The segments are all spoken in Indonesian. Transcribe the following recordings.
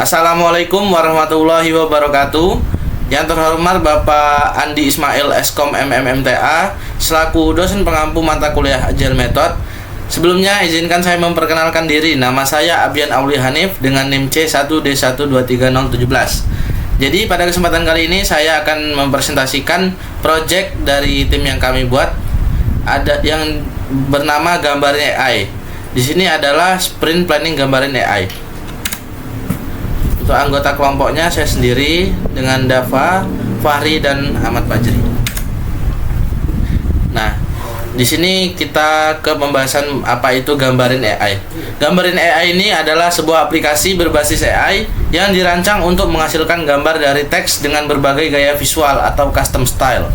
Assalamualaikum warahmatullahi wabarakatuh. Yang terhormat Bapak Andi Ismail Eskom MMMTA selaku dosen pengampu mata kuliah Agile Method. Sebelumnya izinkan saya memperkenalkan diri. Nama saya Abian Auli Hanif dengan NIM C1D1230017. Jadi pada kesempatan kali ini saya akan mempresentasikan project dari tim yang kami buat, ada yang bernama Gambarin AI. Di sini adalah sprint planning Gambarin AI. Untuk anggota kelompoknya saya sendiri dengan Dava, Fahri dan Ahmad Fajri. Nah, di sini kita ke pembahasan apa itu Gambarin AI. Gambarin AI ini adalah sebuah aplikasi berbasis AI yang dirancang untuk menghasilkan gambar dari teks dengan berbagai gaya visual atau custom style.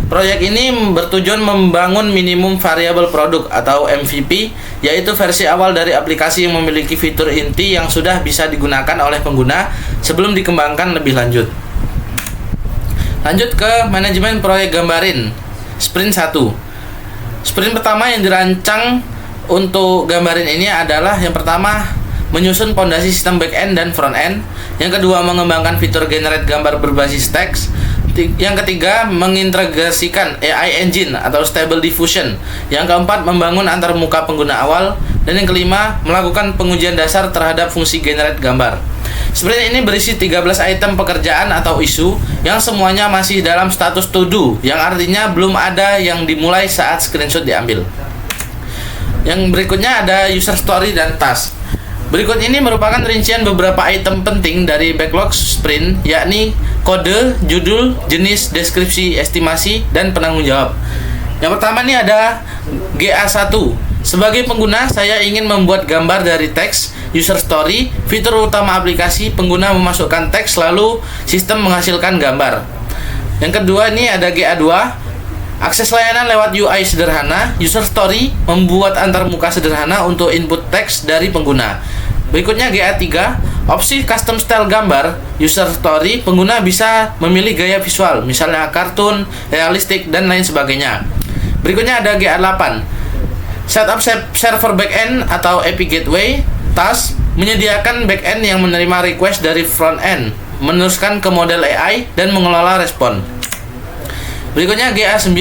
Proyek ini bertujuan membangun minimum variable produk atau MVP, yaitu versi awal dari aplikasi yang memiliki fitur inti yang sudah bisa digunakan oleh pengguna sebelum dikembangkan lebih lanjut. Lanjut ke manajemen proyek Gambarin. Sprint 1. Sprint pertama yang dirancang untuk Gambarin ini adalah yang pertama menyusun pondasi sistem back-end dan front-end. Yang kedua mengembangkan fitur generate gambar berbasis teks. Yang ketiga mengintegrasikan AI engine atau Stable Diffusion. Yang keempat membangun antar muka pengguna awal. Dan yang kelima melakukan pengujian dasar terhadap fungsi generate gambar. Sprint ini berisi 13 item pekerjaan atau isu yang semuanya masih dalam status to do, yang artinya belum ada yang dimulai saat screenshot diambil. Yang berikutnya ada user story dan task. Berikut ini merupakan rincian beberapa item penting dari backlog sprint, yakni kode, judul, jenis, deskripsi, estimasi, dan penanggung jawab. Yang pertama ini ada GA1. Sebagai pengguna, saya ingin membuat gambar dari teks, user story, fitur utama aplikasi, pengguna memasukkan teks, lalu sistem menghasilkan gambar. Yang kedua ini ada GA2. Akses layanan lewat UI sederhana, user story, membuat antarmuka sederhana untuk input teks dari pengguna. Berikutnya GA3, opsi custom style gambar, user story, pengguna bisa memilih gaya visual, misalnya kartun, realistik, dan lain sebagainya. Berikutnya ada GA8, setup server backend atau API gateway, task, menyediakan backend yang menerima request dari front end, meneruskan ke model AI, dan mengelola respon. Berikutnya GA9,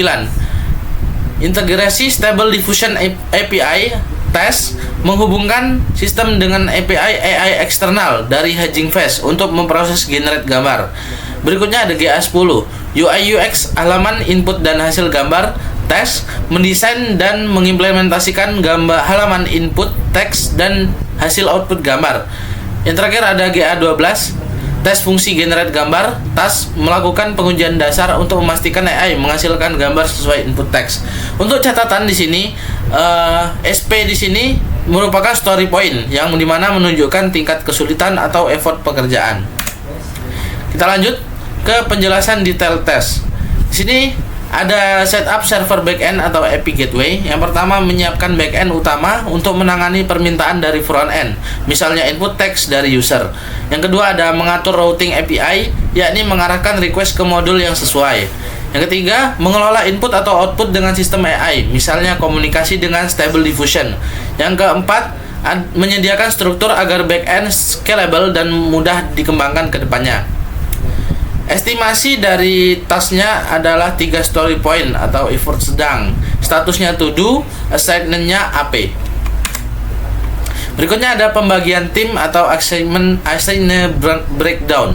integrasi Stable Diffusion API test, menghubungkan sistem dengan API AI eksternal dari Hugging Face untuk memproses generate gambar. Berikutnya ada GA10, UI UX halaman input dan hasil gambar test, mendesain dan mengimplementasikan gambar halaman input teks dan hasil output gambar. Yang terakhir ada GA12, tes fungsi generate gambar, task, melakukan pengujian dasar untuk memastikan AI menghasilkan gambar sesuai input teks. Untuk catatan di sini, SP di sini merupakan story point yang dimana menunjukkan tingkat kesulitan atau effort pekerjaan. Kita lanjut ke penjelasan detail test. Di sini ada setup server backend atau API gateway. Yang pertama menyiapkan backend utama untuk menangani permintaan dari front end, misalnya input text dari user. Yang kedua ada mengatur routing API, yakni mengarahkan request ke modul yang sesuai. Yang ketiga mengelola input atau output dengan sistem AI, misalnya komunikasi dengan Stable Diffusion. Yang keempat menyediakan struktur agar backend scalable dan mudah dikembangkan ke depannya. Estimasi dari tasknya adalah 3 story point atau effort sedang. Statusnya to do, assignment-nya AP. Berikutnya ada pembagian tim atau assignment breakdown.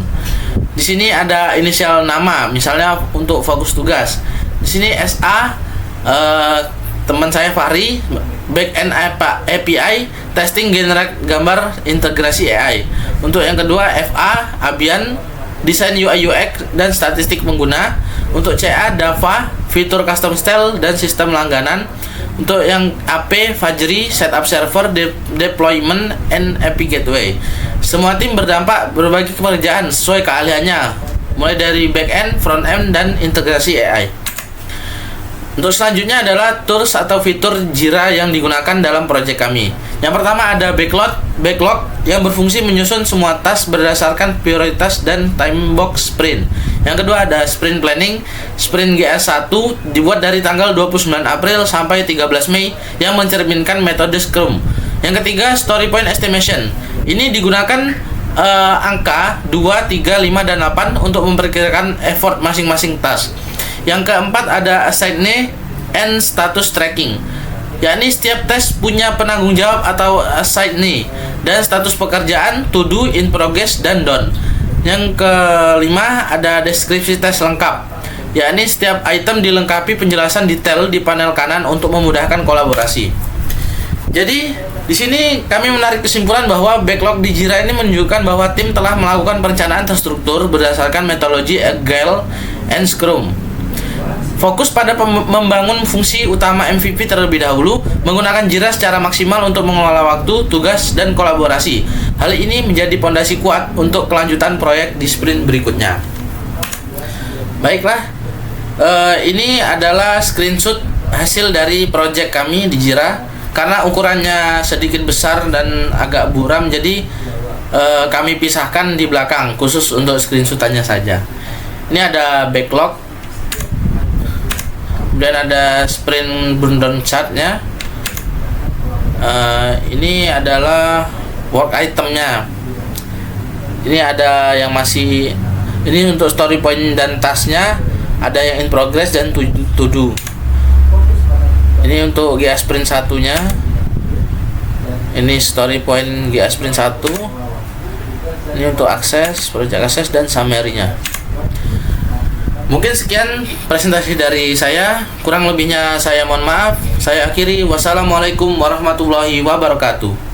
Di sini ada inisial nama, misalnya untuk fokus tugas. Di sini SA teman saya Fahri, backend API, testing generate gambar integrasi AI. Untuk yang kedua FA Abian, desain UI UX dan statistik pengguna. Untuk CA Dava, fitur custom style dan sistem langganan. Untuk yang AP Fajri, setup server, deployment, and API gateway. Semua tim berbagi pekerjaan sesuai keahliannya, mulai dari back-end, front-end, dan integrasi AI. Untuk selanjutnya adalah tools atau fitur Jira yang digunakan dalam proyek kami. Yang pertama ada backlog yang berfungsi menyusun semua task berdasarkan prioritas dan time box sprint. Yang kedua ada sprint planning. Sprint GS1 dibuat dari tanggal 29 April sampai 13 Mei yang mencerminkan metode Scrum. Yang ketiga story point estimation. Ini digunakan angka 2, 3, 5, dan 8 untuk memperkirakan effort masing-masing task. Yang keempat ada assignee and status tracking, yakni setiap tes punya penanggung jawab atau assignee dan status pekerjaan to do, in progress, dan done. Yang kelima ada deskripsi tes lengkap, yakni setiap item dilengkapi penjelasan detail di panel kanan untuk memudahkan kolaborasi. Jadi di sini kami menarik kesimpulan bahwa backlog di Jira ini menunjukkan bahwa tim telah melakukan perencanaan terstruktur berdasarkan metodologi Agile and Scrum. Fokus pada membangun fungsi utama MVP terlebih dahulu, menggunakan Jira secara maksimal untuk mengelola waktu, tugas, dan kolaborasi. Hal ini menjadi fondasi kuat untuk kelanjutan proyek di sprint berikutnya. Baiklah, ini adalah screenshot hasil dari project kami di Jira. Karena ukurannya sedikit besar dan agak buram, jadi kami pisahkan di belakang khusus untuk screenshotannya saja. Ini ada backlog, kemudian ada sprint burndown chartnya. Ini adalah work itemnya. Ini ada yang masih, ini untuk story point dan tasknya, ada yang in progress dan to do. Ini untuk GA Sprint 1-nya. Ini story point GA Sprint 1. Ini untuk akses, project akses, dan summary-nya. Mungkin sekian presentasi dari saya. Kurang lebihnya saya mohon maaf. Saya akhiri. Wassalamualaikum warahmatullahi wabarakatuh.